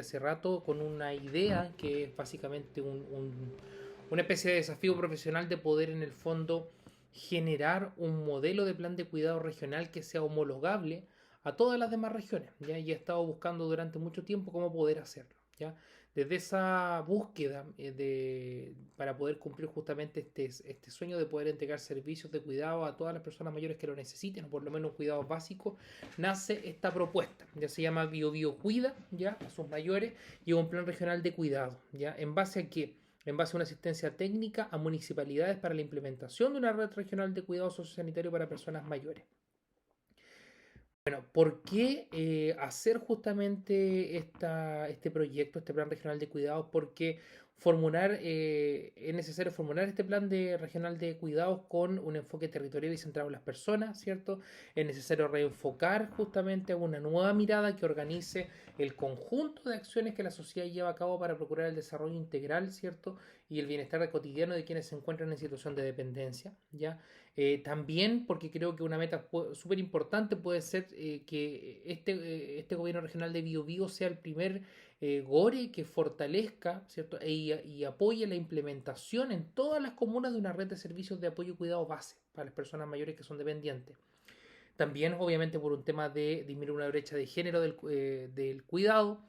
hace rato con una idea que es básicamente una especie de desafío profesional de poder en el fondo generar un modelo de plan de cuidado regional que sea homologable a todas las demás regiones, ¿ya? Y he estado buscando durante mucho tiempo cómo poder hacerlo, ¿ya? Desde esa búsqueda para poder cumplir justamente este sueño de poder entregar servicios de cuidado a todas las personas mayores que lo necesiten, o por lo menos cuidados básicos, nace esta propuesta. Ya se llama Bio Cuida, ya, a sus mayores, y un plan regional de cuidado, ya. ¿En base a qué? En base a una asistencia técnica a municipalidades para la implementación de una red regional de cuidado sociosanitario para personas mayores. Bueno, ¿por qué hacer justamente este proyecto, este plan regional de cuidados? Porque es necesario formular este regional de cuidados con un enfoque territorial y centrado en las personas, ¿cierto? Es necesario reenfocar justamente a una nueva mirada que organice el conjunto de acciones que la sociedad lleva a cabo para procurar el desarrollo integral, ¿cierto? Y el bienestar cotidiano de quienes se encuentran en situación de dependencia, ¿ya? También porque creo que una meta súper importante puede ser que este gobierno regional de Biobío sea el primer GORE que fortalezca, ¿cierto? Y apoye la implementación en todas las comunas de una red de servicios de apoyo y cuidado base para las personas mayores que son dependientes. También, obviamente, por un tema de disminuir una brecha de género del cuidado,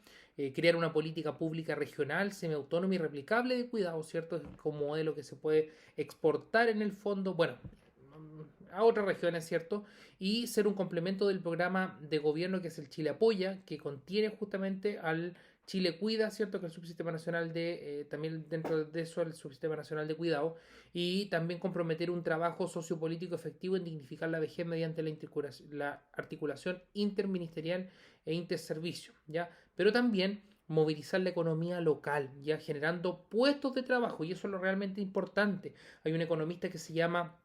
crear una política pública regional, semiautónoma y replicable de cuidado, ¿cierto? Como modelo que se puede exportar en el fondo, bueno, a otras regiones, ¿cierto? Y ser un complemento del programa de gobierno que es el Chile Apoya, que contiene justamente al Chile Cuida, ¿cierto? Que es el subsistema nacional también dentro de eso, el subsistema nacional de cuidado, y también comprometer un trabajo sociopolítico efectivo en dignificar la vejez mediante la articulación interministerial e interservicio, ¿ya? Pero también movilizar la economía local, ya generando puestos de trabajo, y eso es lo realmente importante. Hay un economista que se llama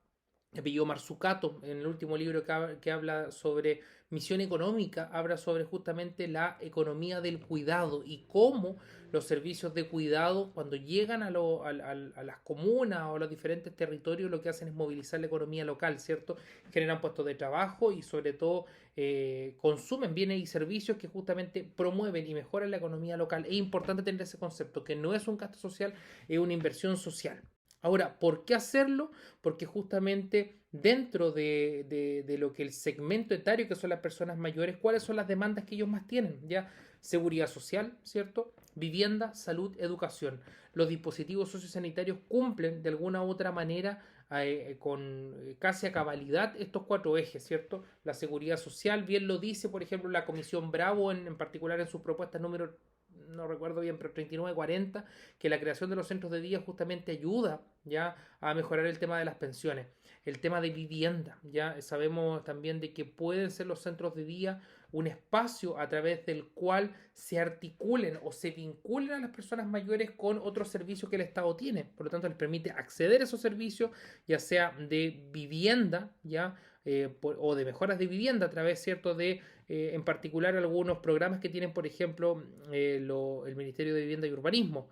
apellido Marzucato, en el último libro que habla sobre misión económica, habla sobre justamente la economía del cuidado y cómo los servicios de cuidado, cuando llegan a las comunas o a los diferentes territorios, lo que hacen es movilizar la economía local, ¿cierto? Generan puestos de trabajo y sobre todo consumen bienes y servicios que justamente promueven y mejoran la economía local. Es importante tener ese concepto, que no es un gasto social, es una inversión social. Ahora, ¿por qué hacerlo? Porque justamente dentro de lo que el segmento etario, que son las personas mayores, ¿cuáles son las demandas que ellos más tienen? Ya, seguridad social, ¿cierto? Vivienda, salud, educación. Los dispositivos sociosanitarios cumplen de alguna u otra manera con casi a cabalidad estos cuatro ejes, ¿cierto? La seguridad social, bien lo dice, por ejemplo, la Comisión Bravo, en particular en sus propuestas número, no recuerdo bien, pero 39-40, que la creación de los centros de día justamente ayuda ya a mejorar el tema de las pensiones. El tema de vivienda, ya sabemos también de que pueden ser los centros de día un espacio a través del cual se articulen o se vinculen a las personas mayores con otros servicios que el Estado tiene. Por lo tanto, les permite acceder a esos servicios, ya sea de vivienda, ya o de mejoras de vivienda a través, ¿cierto?, de en particular algunos programas que tienen, por ejemplo, el Ministerio de Vivienda y Urbanismo.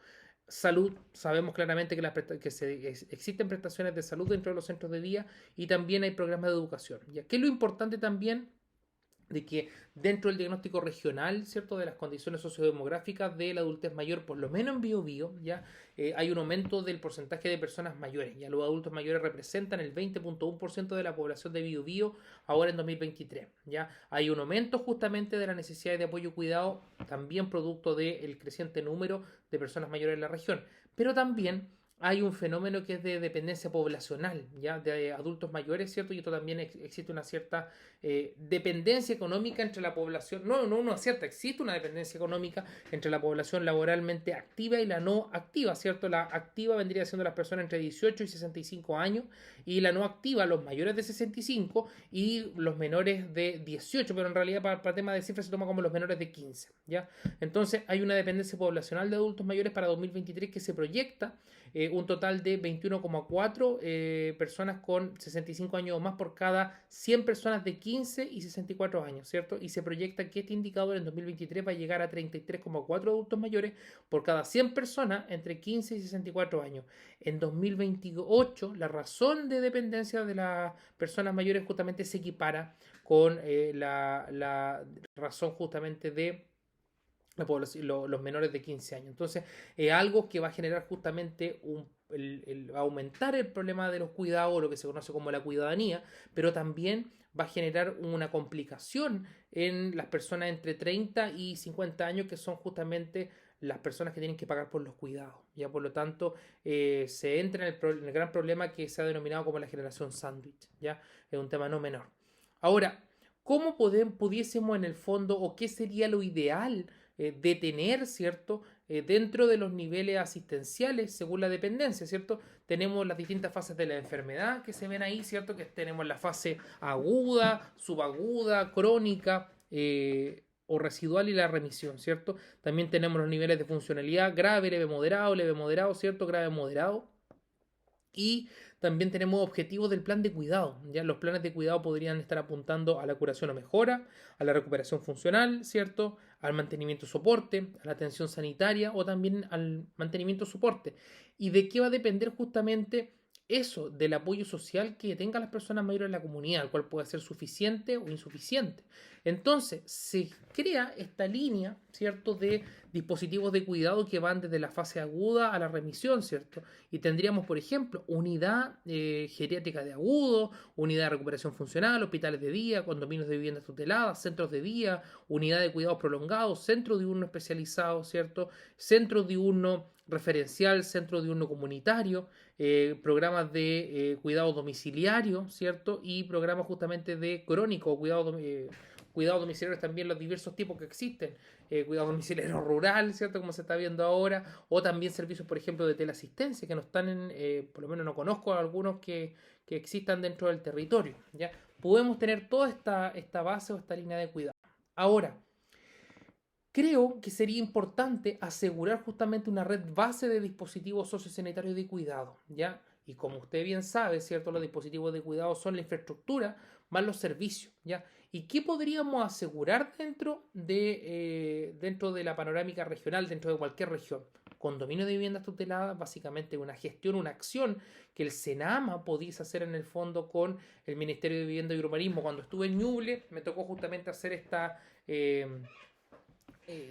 Salud, sabemos claramente existen prestaciones de salud dentro de los centros de día y también hay programas de educación. ¿Ya? ¿Qué es lo importante también? De que dentro del diagnóstico regional, ¿cierto?, de las condiciones sociodemográficas de la adultez mayor, por lo menos en Bio, ya hay un aumento del porcentaje de personas mayores. Ya los adultos mayores representan el 20.1% de la población de Bio ahora en 2023. Ya hay un aumento justamente de la necesidad de apoyo y cuidado, también producto del creciente número de personas mayores en la región. Pero también hay un fenómeno que es de dependencia poblacional, ya de adultos mayores, ¿cierto? Y esto también existe una cierta dependencia económica entre la población, no una cierta, existe una dependencia económica entre la población laboralmente activa y la no activa, ¿cierto? La activa vendría siendo las personas entre 18 y 65 años y la no activa los mayores de 65 y los menores de 18, pero en realidad para temas de cifras se toma como los menores de 15, ¿ya? Entonces hay una dependencia poblacional de adultos mayores para 2023 que se proyecta un total de 21,4 personas con 65 años o más por cada 100 personas de 15 y 64 años, ¿cierto? Y se proyecta que este indicador en 2023 va a llegar a 33,4 adultos mayores por cada 100 personas entre 15 y 64 años. En 2028, la razón de dependencia de las personas mayores justamente se equipara con la razón justamente de los menores de 15 años. Entonces, es algo que va a generar justamente aumentar el problema de los cuidados, lo que se conoce como la cuidadanía, pero también va a generar una complicación en las personas entre 30 y 50 años, que son justamente las personas que tienen que pagar por los cuidados. Ya por lo tanto, se entra en el gran problema que se ha denominado como la generación sándwich. Ya es un tema no menor. Ahora, ¿cómo pudiésemos en el fondo, o qué sería lo ideal detener, ¿cierto? Dentro de los niveles asistenciales según la dependencia, ¿cierto? Tenemos las distintas fases de la enfermedad que se ven ahí, ¿cierto? Que tenemos la fase aguda, subaguda, crónica o residual y la remisión, ¿cierto? También tenemos los niveles de funcionalidad grave, leve, moderado, ¿cierto? Grave, moderado. Y también tenemos objetivos del plan de cuidado. ¿Ya? Los planes de cuidado podrían estar apuntando a la curación o mejora, a la recuperación funcional, ¿cierto? Al mantenimiento soporte, a la atención sanitaria o también al mantenimiento soporte. ¿Y de qué va a depender justamente eso? Del apoyo social que tengan las personas mayores en la comunidad, el cual puede ser suficiente o insuficiente. Entonces, se crea esta línea, ¿cierto?, de dispositivos de cuidado que van desde la fase aguda a la remisión, ¿cierto? Y tendríamos, por ejemplo, unidad geriátrica de agudo, unidad de recuperación funcional, hospitales de día, condominios de viviendas tuteladas, centros de día, unidad de cuidados prolongados, centro diurno especializado, ¿cierto? Centro diurno referencial, centro diurno comunitario, programas de cuidado domiciliario, ¿cierto? Y programas justamente de crónico, cuidado domiciliario también los diversos tipos que existen, cuidado domiciliario rural, ¿cierto? Como se está viendo ahora, o también servicios, por ejemplo, de teleasistencia, que no están por lo menos no conozco algunos que existan dentro del territorio, ¿ya? Podemos tener toda esta base o esta línea de cuidado. Ahora, creo que sería importante asegurar justamente una red base de dispositivos sociosanitarios de cuidado, ¿ya? Y como usted bien sabe, ¿cierto? Los dispositivos de cuidado son la infraestructura más los servicios, ¿ya? ¿Y qué podríamos asegurar dentro de la panorámica regional, dentro de cualquier región? Condominio de viviendas tuteladas, básicamente una gestión, una acción que el Senama pudiese hacer en el fondo con el Ministerio de Vivienda y Urbanismo. Cuando estuve en Ñuble, me tocó justamente hacer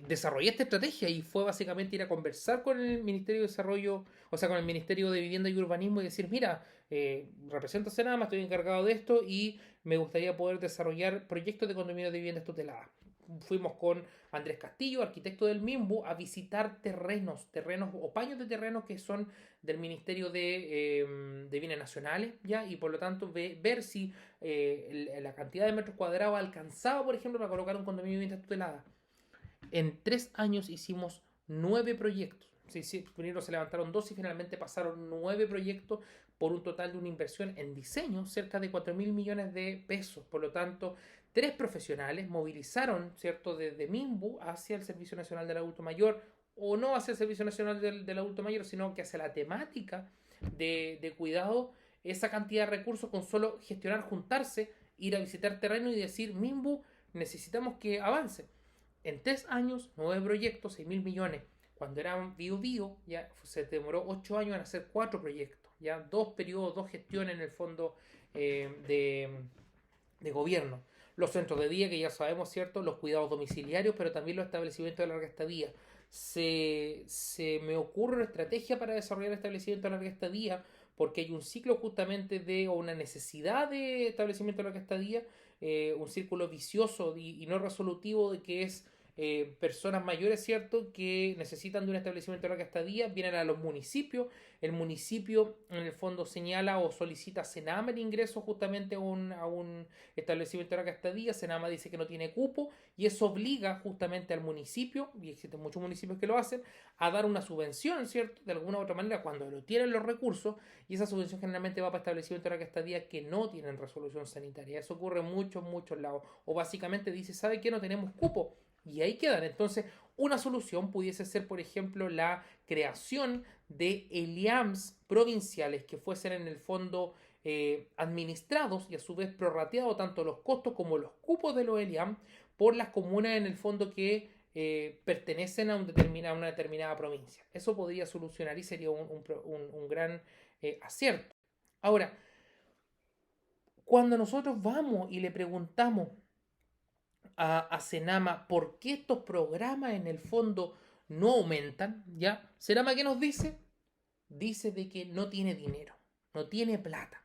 desarrollé esta estrategia y fue básicamente ir a conversar con el Ministerio de Desarrollo, o sea, con el Ministerio de Vivienda y Urbanismo y decir, mira, represento a Senama, estoy encargado de esto y me gustaría poder desarrollar proyectos de condominio de viviendas tuteladas. Fuimos con Andrés Castillo, arquitecto del MIMBU, a visitar terrenos o paños de terrenos que son del Ministerio de Bienes Nacionales, ¿ya? Y por lo tanto ver si la cantidad de metros cuadrados alcanzaba, por ejemplo, para colocar un condominio de viviendas tuteladas. En 3 años hicimos 9 proyectos. Sí, sí, primero se levantaron dos y finalmente pasaron 9 proyectos por un total de una inversión en diseño cerca de 4.000 millones de pesos. Por lo tanto, 3 profesionales movilizaron, ¿cierto?, desde MIMBU hacia el Servicio Nacional del Adulto Mayor, o no hacia el Servicio Nacional del Adulto Mayor, sino que hacia la temática de cuidado, esa cantidad de recursos con solo gestionar, juntarse, ir a visitar terreno y decir, MIMBU, necesitamos que avance. En 3 años, 9 proyectos, 6.000 millones. Cuando era Bio ya se demoró 8 años en hacer 4 proyectos. Ya 2 periodos, 2 gestiones en el fondo de gobierno. Los centros de día, que ya sabemos, ¿cierto? Los cuidados domiciliarios, pero también los establecimientos de larga estadía. Se me ocurre una estrategia para desarrollar establecimientos de larga estadía, porque hay un ciclo justamente o una necesidad de establecimiento de larga estadía, un círculo vicioso y no resolutivo de que es personas mayores, ¿cierto?, que necesitan de un establecimiento de larga estadía, vienen a los municipios, el municipio en el fondo señala o solicita Senama el ingreso justamente a un establecimiento de larga estadía, Senama dice que no tiene cupo y eso obliga justamente al municipio, y existen muchos municipios que lo hacen, a dar una subvención, ¿cierto?, de alguna u otra manera cuando lo tienen los recursos, y esa subvención generalmente va para establecimientos de larga estadía que no tienen resolución sanitaria. Eso ocurre en muchos lados, o básicamente dice, ¿sabe qué? No tenemos cupo y ahí quedan. Entonces, una solución pudiese ser, por ejemplo, la creación de ELIAMS provinciales que fuesen en el fondo administrados y a su vez prorrateados tanto los costos como los cupos de los ELIAM por las comunas en el fondo que pertenecen a una determinada provincia. Eso podría solucionar y sería un gran acierto. Ahora, cuando nosotros vamos y le preguntamos a Senama por qué estos programas en el fondo no aumentan, ¿ya? Senama, ¿qué nos dice? Dice de que no tiene dinero, no tiene plata.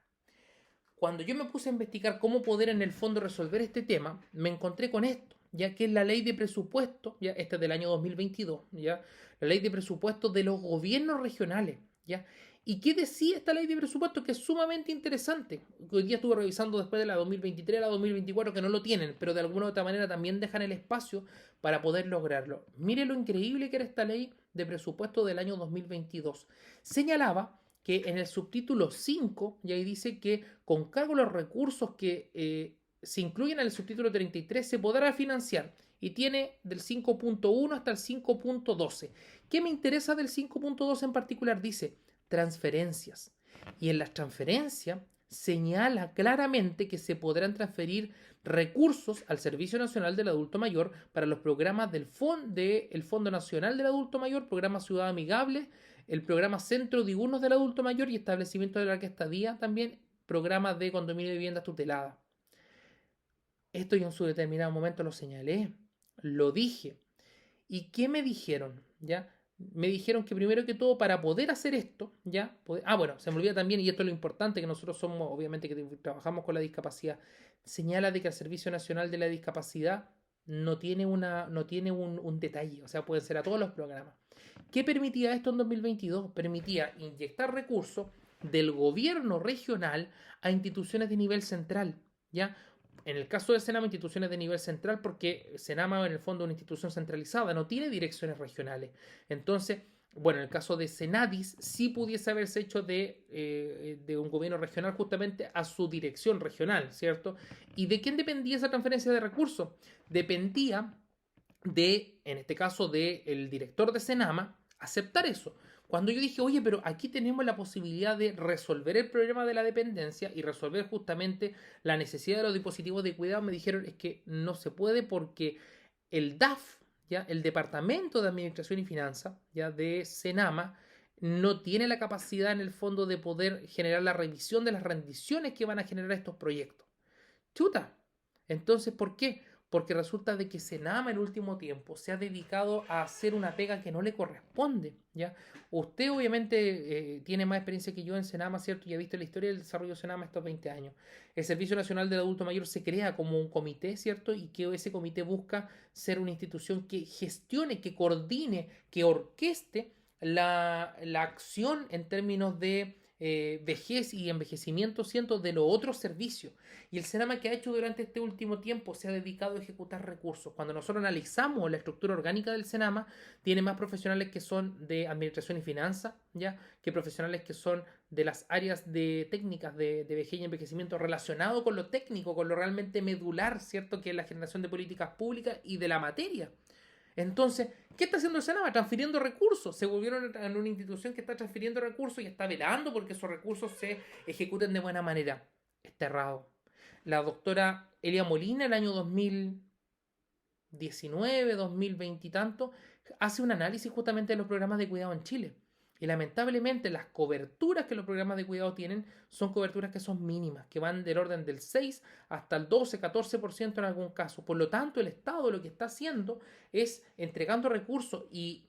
Cuando yo me puse a investigar cómo poder en el fondo resolver este tema, me encontré con esto, ya que es la ley de presupuesto, ya este es del año 2022, ya la ley de presupuesto de los gobiernos regionales, ya. ¿Y qué decía esta ley de presupuesto? Que es sumamente interesante. Hoy día estuve revisando después de la 2023 a la 2024 que no lo tienen, pero de alguna u otra manera también dejan el espacio para poder lograrlo. Mire lo increíble que era esta ley de presupuesto del año 2022. Señalaba que en el subtítulo 5, y ahí dice que con cargo a los recursos que se incluyen en el subtítulo 33 se podrá financiar y tiene del 5.1 hasta el 5.12. ¿Qué me interesa del 5.12 en particular? Dice transferencias. Y en las transferencias señala claramente que se podrán transferir recursos al Servicio Nacional del Adulto Mayor para los programas del Fondo Nacional del Adulto Mayor, programa Ciudad Amigable, el programa Centro Diurnos del Adulto Mayor y establecimiento de larga estadía, también programas de condominio de viviendas tuteladas. Esto yo en su determinado momento lo señalé, lo dije. ¿Y qué me dijeron? ¿Ya? Me dijeron que primero que todo para poder hacer esto, ¿ya? Bueno, se me olvida también, y esto es lo importante, que nosotros somos, obviamente, que trabajamos con la discapacidad, señala de que el Servicio Nacional de la Discapacidad no tiene un detalle, o sea, pueden ser a todos los programas. ¿Qué permitía esto en 2022? Permitía inyectar recursos del gobierno regional a instituciones de nivel central, ¿ya? En el caso de Senama, instituciones de nivel central, porque Senama en el fondo es una institución centralizada, no tiene direcciones regionales. Entonces, bueno, en el caso de Senadis, sí pudiese haberse hecho de un gobierno regional justamente a su dirección regional, ¿cierto? ¿Y de quién dependía esa transferencia de recursos? Dependía en este caso, del director de Senama, aceptar eso. Cuando yo dije, oye, pero aquí tenemos la posibilidad de resolver el problema de la dependencia y resolver justamente la necesidad de los dispositivos de cuidado, me dijeron es que no se puede porque el DAF, ¿ya? El Departamento de Administración y Finanzas, ¿ya? De Senama, no tiene la capacidad en el fondo de poder generar la revisión de las rendiciones que van a generar estos proyectos. Chuta. Entonces, ¿por qué? Porque resulta de que Senama en el último tiempo se ha dedicado a hacer una pega que no le corresponde, ¿ya? Usted obviamente tiene más experiencia que yo en Senama, ¿cierto? Y ha visto la historia del desarrollo de Senama estos 20 años. El Servicio Nacional del Adulto Mayor se crea como un comité, ¿cierto? Y que ese comité busca ser una institución que gestione, que coordine, que orqueste la acción en términos de vejez y envejecimiento, ¿cierto? De los otros servicios. Y el Senama que ha hecho durante este último tiempo se ha dedicado a ejecutar recursos. Cuando nosotros analizamos la estructura orgánica del Senama, tiene más profesionales que son de administración y finanzas, ¿ya? Que profesionales que son de las áreas de técnicas de vejez y envejecimiento relacionado con lo técnico, con lo realmente medular, ¿cierto? Que es la generación de políticas públicas y de la materia. Entonces, ¿qué está haciendo el Senama? Transfiriendo recursos. Se volvieron en una institución que está transfiriendo recursos y está velando porque esos recursos se ejecuten de buena manera. Está errado. La doctora Elia Molina, el año 2019, 2020 y tanto, hace un análisis justamente de los programas de cuidado en Chile. Y lamentablemente las coberturas que los programas de cuidado tienen son coberturas que son mínimas, que van del orden del 6 hasta el 12, 14% en algún caso. Por lo tanto, el Estado lo que está haciendo es entregando recursos y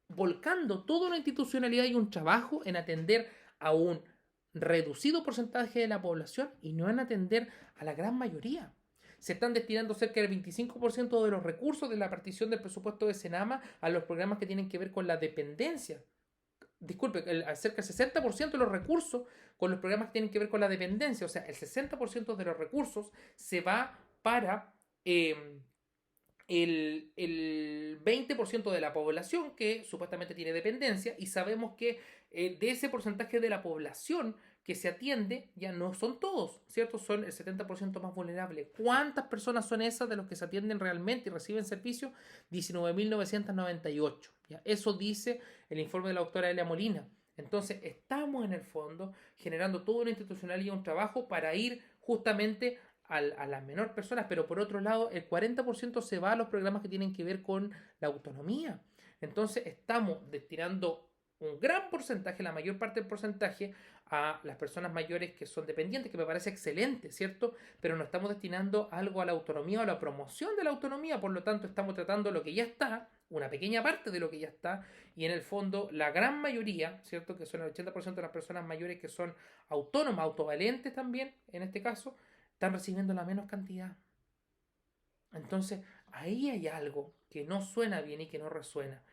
volcando toda una institucionalidad y un trabajo en atender a un reducido porcentaje de la población y no en atender a la gran mayoría. Se están destinando cerca del 25% de los recursos de la partición del presupuesto de Senama a los programas que tienen que ver con la dependencia. Disculpe, cerca del 60% de los recursos con los programas que tienen que ver con la dependencia. O sea, el 60% de los recursos se va para el 20% de la población que supuestamente tiene dependencia y sabemos que de ese porcentaje de la población que se atiende ya no son todos, ¿cierto? Son el 70% más vulnerable. ¿Cuántas personas son esas de los que se atienden realmente y reciben servicios? 19.998. ¿Ya? Eso dice el informe de la doctora Elia Molina. Entonces, estamos en el fondo generando toda una institucionalidad y un trabajo para ir justamente a las menores personas, pero por otro lado, el 40% se va a los programas que tienen que ver con la autonomía. Entonces, estamos destinando un gran porcentaje, la mayor parte del porcentaje, a las personas mayores que son dependientes, que me parece excelente, ¿cierto? Pero no estamos destinando algo a la autonomía o a la promoción de la autonomía, por lo tanto estamos tratando lo que ya está, una pequeña parte de lo que ya está, y en el fondo la gran mayoría, ¿cierto? Que son el 80% de las personas mayores que son autónomas, autovalentes también, en este caso, están recibiendo la menos cantidad. Entonces, ahí hay algo que no suena bien y que no resuena.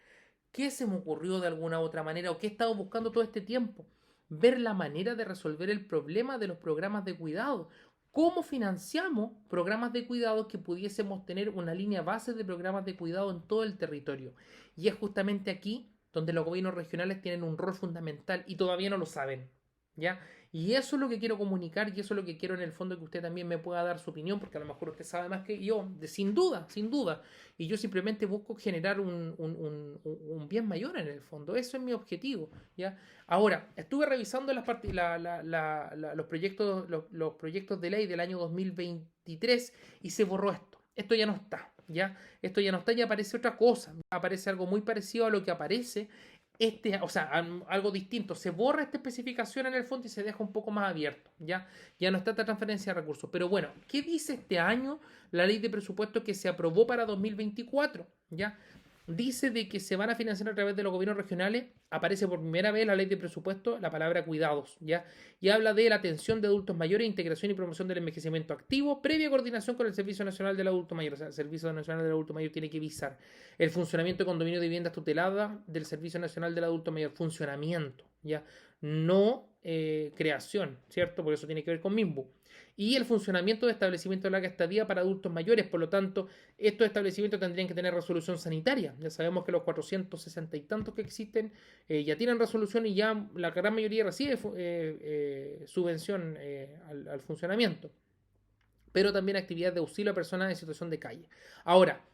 ¿Qué se me ocurrió de alguna otra manera o qué he estado buscando todo este tiempo? Ver la manera de resolver el problema de los programas de cuidado. ¿Cómo financiamos programas de cuidado que pudiésemos tener una línea base de programas de cuidado en todo el territorio? Y es justamente aquí donde los gobiernos regionales tienen un rol fundamental y todavía no lo saben. ¿Ya? Y eso es lo que quiero comunicar y eso es lo que quiero en el fondo que usted también me pueda dar su opinión, porque a lo mejor usted sabe más que yo, sin duda, sin duda. Y yo simplemente busco generar un bien mayor en el fondo. Eso es mi objetivo. ¿Ya? Ahora, estuve revisando los proyectos de ley del año 2023 y se borró esto. Esto ya no está. ¿Ya? Esto ya no está y aparece otra cosa. Aparece algo muy parecido a lo que aparece o sea, algo distinto. Se borra esta especificación en el fondo y se deja un poco más abierto. Ya no está esta transferencia de recursos. Pero bueno, ¿qué dice este año la ley de presupuesto que se aprobó para 2024? ¿Ya? Dice de que se van a financiar a través de los gobiernos regionales. Aparece por primera vez la ley de presupuesto la palabra cuidados, ¿ya? Y habla de la atención de adultos mayores, integración y promoción del envejecimiento activo, previa coordinación con el Servicio Nacional del Adulto Mayor. O sea, el Servicio Nacional del Adulto Mayor tiene que visar el funcionamiento de condominio de viviendas tuteladas del Servicio Nacional del Adulto Mayor. Funcionamiento, ¿ya? No creación, ¿cierto? Por eso tiene que ver con MIMBU. Y el funcionamiento de establecimientos de larga estadía para adultos mayores. Por lo tanto, estos establecimientos tendrían que tener resolución sanitaria. Ya sabemos que los 460 y tantos que existen ya tienen resolución y ya la gran mayoría recibe subvención al funcionamiento. Pero también actividades de auxilio a personas en situación de calle. Ahora,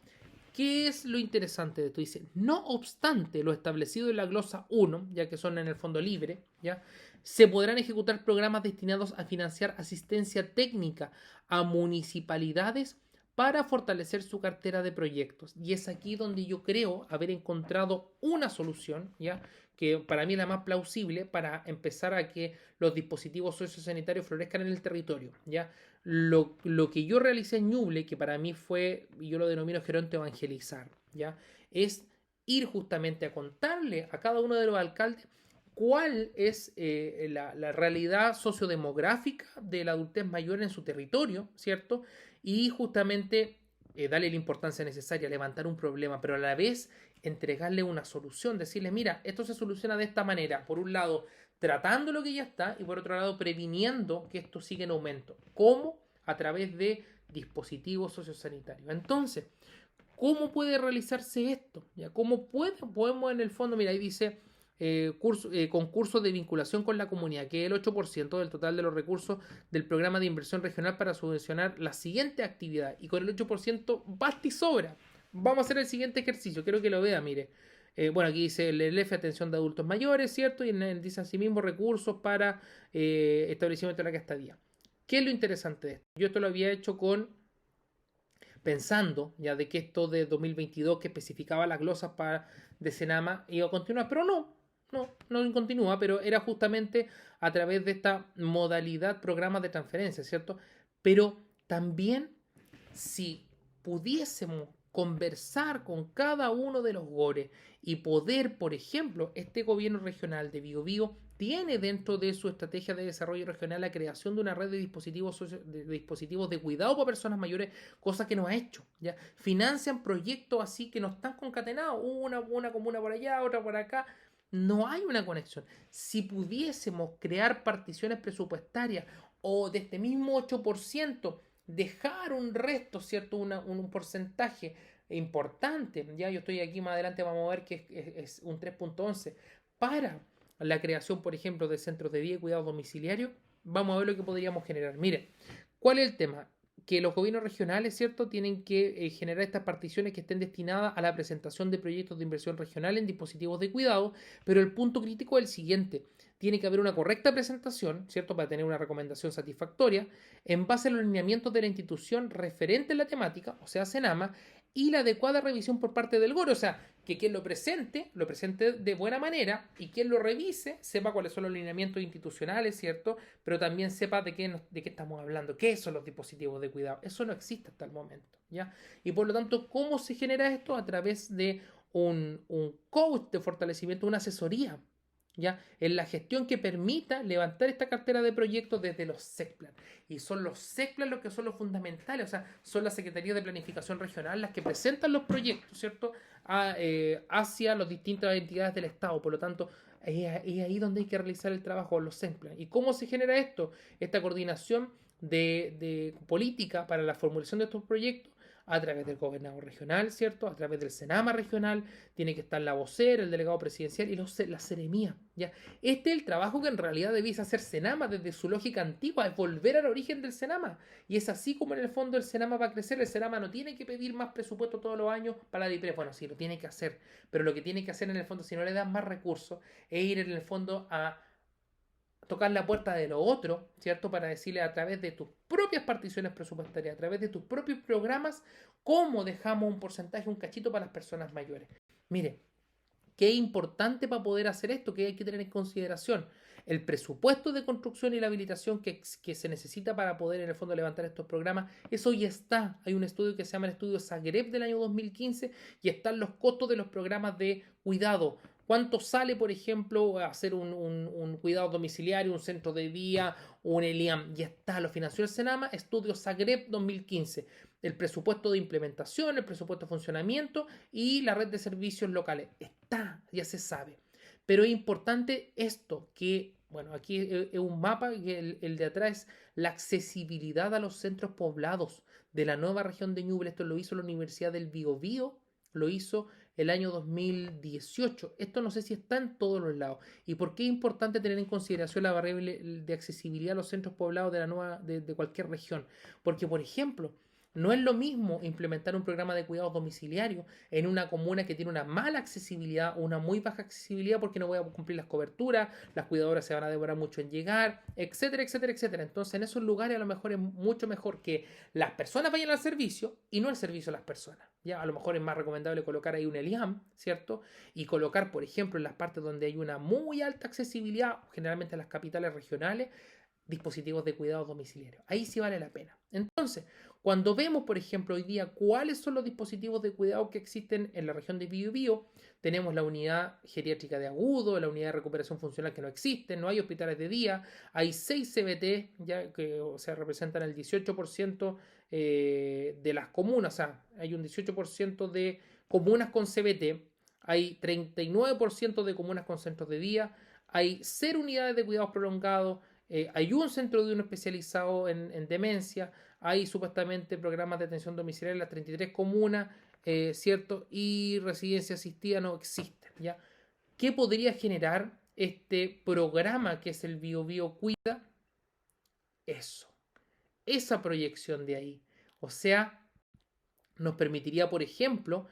¿qué es lo interesante de esto? Dice, no obstante lo establecido en la glosa 1, ya que son en el fondo libre, ¿ya? Se podrán ejecutar programas destinados a financiar asistencia técnica a municipalidades para fortalecer su cartera de proyectos. Y es aquí donde yo creo haber encontrado una solución, ¿ya? Que para mí es la más plausible para empezar a que los dispositivos sociosanitarios florezcan en el territorio, ¿ya? Lo que yo realicé en Ñuble, que para mí fue, y yo lo denomino geronto evangelizar, ¿ya? Es ir justamente a contarle a cada uno de los alcaldes cuál es la realidad sociodemográfica de la adultez mayor en su territorio, ¿cierto? Y justamente darle la importancia necesaria, levantar un problema, pero a la vez entregarle una solución, decirle, mira, esto se soluciona de esta manera. Por un lado, tratando lo que ya está y por otro lado, previniendo que esto siga en aumento. ¿Cómo? A través de dispositivos sociosanitarios. Entonces, ¿cómo puede realizarse esto? ¿Ya? ¿Cómo podemos en el fondo? Mira, ahí dice concursos de vinculación con la comunidad, que es el 8% del total de los recursos del programa de inversión regional para subvencionar la siguiente actividad. Y con el 8% basta y sobra. Vamos a hacer el siguiente ejercicio, quiero que lo vea, mire. Bueno, aquí dice el LF, atención de adultos mayores, ¿cierto? Y dice asimismo recursos para establecimiento de la estadía. ¿Qué es lo interesante de esto? Yo esto lo había hecho pensando ya de que esto de 2022 que especificaba las glosas de Senama iba a continuar, pero no continúa, pero era justamente a través de esta modalidad programas de transferencia, ¿cierto? Pero también si pudiésemos conversar con cada uno de los gores y poder, por ejemplo, este gobierno regional de Biobío tiene dentro de su estrategia de desarrollo regional la creación de una red de dispositivos de cuidado para personas mayores, cosa que no ha hecho. ¿Ya? Financian proyectos así que no están concatenados, una comuna por allá, otra por acá. No hay una conexión. Si pudiésemos crear particiones presupuestarias o de este mismo 8%, dejar un resto, ¿cierto? Un porcentaje importante, ya yo estoy aquí más adelante, vamos a ver que es un 3.11 para la creación, por ejemplo, de centros de día y cuidado domiciliario, vamos a ver lo que podríamos generar. Miren, ¿cuál es el tema? Que los gobiernos regionales, ¿cierto?, tienen que generar estas particiones que estén destinadas a la presentación de proyectos de inversión regional en dispositivos de cuidado, pero el punto crítico es el siguiente. Tiene que haber una correcta presentación, ¿cierto?, para tener una recomendación satisfactoria, en base a los lineamientos de la institución referente en la temática, o sea, Senama, y la adecuada revisión por parte del GOR. O sea, que quien lo presente de buena manera y quien lo revise sepa cuáles son los lineamientos institucionales, ¿cierto? Pero también sepa de qué estamos hablando, qué son los dispositivos de cuidado. Eso no existe hasta el momento, ¿ya? Y por lo tanto, ¿cómo se genera esto? A través de un coach de fortalecimiento, una asesoría, ¿ya? En la gestión que permita levantar esta cartera de proyectos desde los SECPLAN. Y son los SECPLAN los que son los fundamentales, o sea, son las Secretarías de Planificación Regional las que presentan los proyectos, ¿cierto? Hacia las distintas entidades del Estado. Por lo tanto, es ahí donde hay que realizar el trabajo, los SECPLAN. ¿Y cómo se genera esto? Esta coordinación de política para la formulación de estos proyectos a través del gobernador regional, ¿cierto? A través del Senama regional, tiene que estar la vocera, el delegado presidencial y la seremía, ¿ya? Este es el trabajo que en realidad debiese hacer Senama desde su lógica antigua, es volver al origen del Senama. Y es así como en el fondo el Senama va a crecer. El Senama no tiene que pedir más presupuesto todos los años para la DIPRES. Bueno, sí, lo tiene que hacer, pero lo que tiene que hacer en el fondo, si no le dan más recursos, es ir en el fondo a tocar la puerta de lo otro, ¿cierto? Para decirle a través de tus propias particiones presupuestarias, a través de tus propios programas, cómo dejamos un porcentaje, un cachito para las personas mayores. Mire, qué importante para poder hacer esto, que hay que tener en consideración el presupuesto de construcción y la habilitación que se necesita para poder en el fondo levantar estos programas. Eso ya está. Hay un estudio que se llama el estudio Zagreb del año 2015 y están los costos de los programas de cuidado. ¿Cuánto sale, por ejemplo, hacer un cuidado domiciliario, un centro de día, un ELIAM? Ya está, lo financió el Senama, estudio Zagreb 2015. El presupuesto de implementación, el presupuesto de funcionamiento y la red de servicios locales. Está, ya se sabe. Pero es importante esto, que, bueno, aquí es un mapa, que el de atrás es la accesibilidad a los centros poblados de la nueva región de Ñuble. Esto lo hizo la Universidad del Biobío, lo hizo el año 2018. Esto no sé si está en todos los lados. ¿Y por qué es importante tener en consideración la variable de accesibilidad a los centros poblados de cualquier región? Porque, por ejemplo, no es lo mismo implementar un programa de cuidados domiciliarios en una comuna que tiene una mala accesibilidad o una muy baja accesibilidad porque no voy a cumplir las coberturas, las cuidadoras se van a demorar mucho en llegar, etcétera, etcétera, etcétera. Entonces, en esos lugares a lo mejor es mucho mejor que las personas vayan al servicio y no el servicio a las personas. Ya, a lo mejor es más recomendable colocar ahí un ELIAM, ¿cierto? Y colocar, por ejemplo, en las partes donde hay una muy alta accesibilidad, generalmente en las capitales regionales, dispositivos de cuidado domiciliario. Ahí sí vale la pena. Entonces, cuando vemos, por ejemplo, hoy día cuáles son los dispositivos de cuidado que existen en la región de Biobío, tenemos la unidad geriátrica de agudo, la unidad de recuperación funcional que no existe, no hay hospitales de día, hay 6 CBT, ya que representan el 18% de las comunas, o sea, hay un 18% de comunas con CBT, hay 39% de comunas con centros de día, hay 0 unidades de cuidados prolongados, hay un centro de uno especializado en demencia, hay supuestamente programas de atención domiciliaria en las 33 comunas, ¿cierto? Y residencia asistida no existen, ¿ya? ¿Qué podría generar este programa que es el Biobío Cuida? Eso, esa proyección de ahí. O sea, nos permitiría, por ejemplo,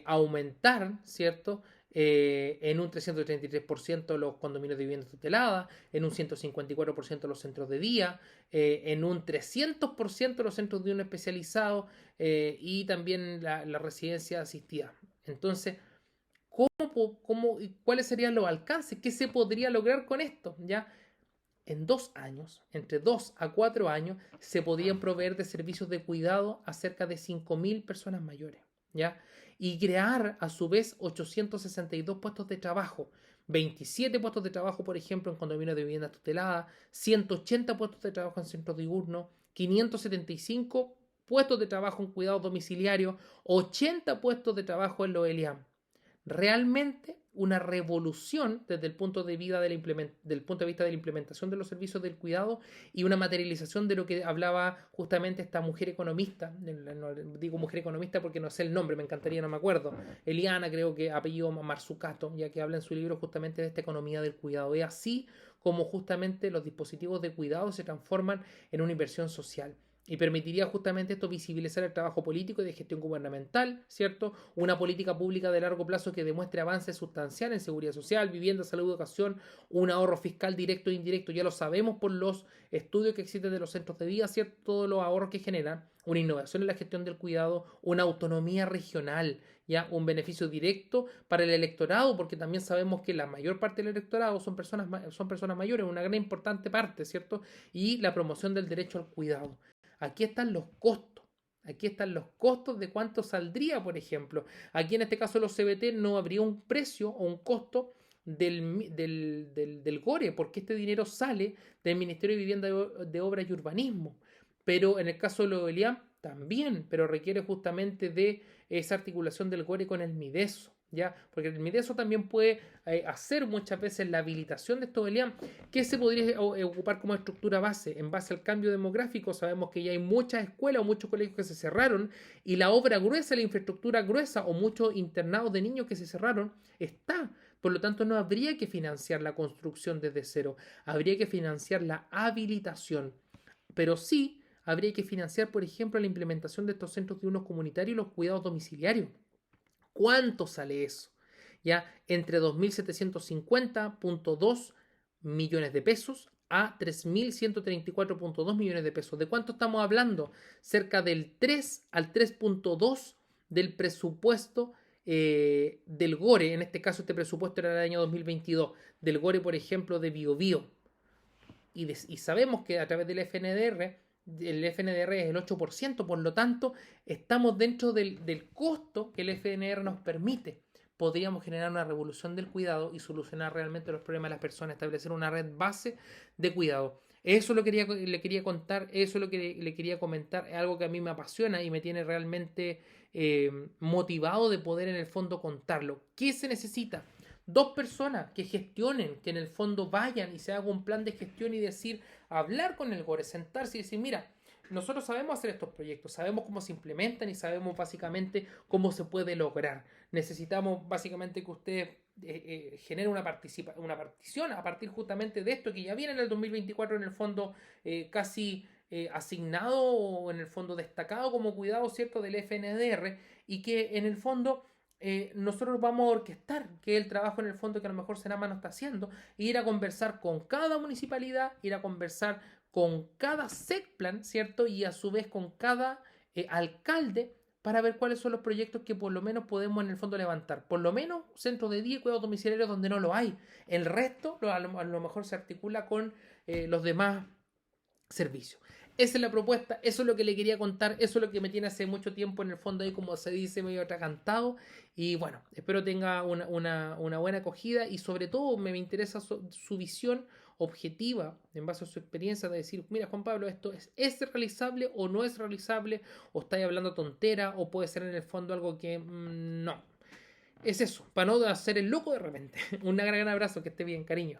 aumentar, ¿cierto? En un 333% los condominios de viviendas tuteladas, en un 154% los centros de día, en un 300% los centros de uno especializado y también la residencia asistida. Entonces, ¿cuáles serían los alcances? ¿Qué se podría lograr con esto? ¿Ya? En 2 años, entre 2 a 4 años, se podrían proveer de servicios de cuidado a cerca de 5.000 personas mayores, ¿ya? Y crear, a su vez, 862 puestos de trabajo, 27 puestos de trabajo, por ejemplo, en condominios de viviendas tuteladas, 180 puestos de trabajo en centros diurnos, 575 puestos de trabajo en cuidados domiciliarios, 80 puestos de trabajo en los ELIAM. Realmente una revolución desde el punto de vista de la implementación de los servicios del cuidado y una materialización de lo que hablaba justamente esta mujer economista. No digo mujer economista porque no sé el nombre, me encantaría, no me acuerdo. Eliana, creo que apellido Marzucato, ya que habla en su libro justamente de esta economía del cuidado. Es así como justamente los dispositivos de cuidado se transforman en una inversión social. Y permitiría justamente esto visibilizar el trabajo político y de gestión gubernamental, ¿cierto? Una política pública de largo plazo que demuestre avances sustanciales en seguridad social, vivienda, salud, educación, un ahorro fiscal directo e indirecto, ya lo sabemos por los estudios que existen de los centros de día, ¿cierto? Todos los ahorros que generan, una innovación en la gestión del cuidado, una autonomía regional, ya un beneficio directo para el electorado, porque también sabemos que la mayor parte del electorado son personas mayores, una gran importante parte, ¿cierto? Y la promoción del derecho al cuidado. Aquí están los costos. Aquí están los costos de cuánto saldría, por ejemplo. Aquí en este caso los CBT no habría un precio o un costo del GORE, porque este dinero sale del Ministerio de Vivienda de Obras y Urbanismo. Pero en el caso de lo de Eliam también, pero requiere justamente de esa articulación del GORE con el MIDESO. ¿Ya? Porque el MIDESO también puede hacer muchas veces la habilitación de estos ELIAM, que se podría ocupar como estructura base. En base al cambio demográfico, sabemos que ya hay muchas escuelas o muchos colegios que se cerraron y la obra gruesa, la infraestructura gruesa o muchos internados de niños que se cerraron está. Por lo tanto, no habría que financiar la construcción desde cero, habría que financiar la habilitación. Pero sí habría que financiar, por ejemplo, la implementación de estos centros de unos comunitarios y los cuidados domiciliarios. ¿Cuánto sale eso? Ya entre 2.750.2 millones de pesos a 3.134.2 millones de pesos. ¿De cuánto estamos hablando? Cerca del 3 al 3.2 del presupuesto del GORE. En este caso, este presupuesto era del año 2022. Del GORE, por ejemplo, de BioBio. Y sabemos que a través del FNDR, el FNDR es el 8%, por lo tanto, estamos dentro del costo que el FNDR nos permite. Podríamos generar una revolución del cuidado y solucionar realmente los problemas de las personas, establecer una red base de cuidado. Eso le quería contar, eso es lo que le quería comentar, es algo que a mí me apasiona y me tiene realmente motivado de poder en el fondo contarlo. ¿Qué se necesita? Dos personas que gestionen, que en el fondo vayan y se haga un plan de gestión y decir, hablar con el GORE, sentarse y decir, mira, nosotros sabemos hacer estos proyectos, sabemos cómo se implementan y sabemos básicamente cómo se puede lograr. Necesitamos básicamente que ustedes generen una partición a partir justamente de esto que ya viene en el 2024 en el fondo casi asignado o en el fondo destacado como cuidado, ¿cierto?, del FNDR y que en el fondo nosotros vamos a orquestar, que es el trabajo en el fondo que a lo mejor Senama no está haciendo, e ir a conversar con cada municipalidad, ir a conversar con cada SECPLAN, ¿cierto? Y a su vez con cada alcalde para ver cuáles son los proyectos que por lo menos podemos en el fondo levantar. Por lo menos centros de día y cuidados domiciliarios donde no lo hay. El resto a lo mejor se articula con los demás servicios. Esa es la propuesta, eso es lo que le quería contar, eso es lo que me tiene hace mucho tiempo en el fondo ahí, como se dice, medio atragantado. Y bueno, espero tenga una buena acogida y sobre todo me interesa su visión objetiva en base a su experiencia de decir, mira Juan Pablo, esto es realizable o no es realizable, o estáis hablando tontera, o puede ser en el fondo algo que no. Es eso, para no hacer el loco de repente. Un gran abrazo, que esté bien, cariño.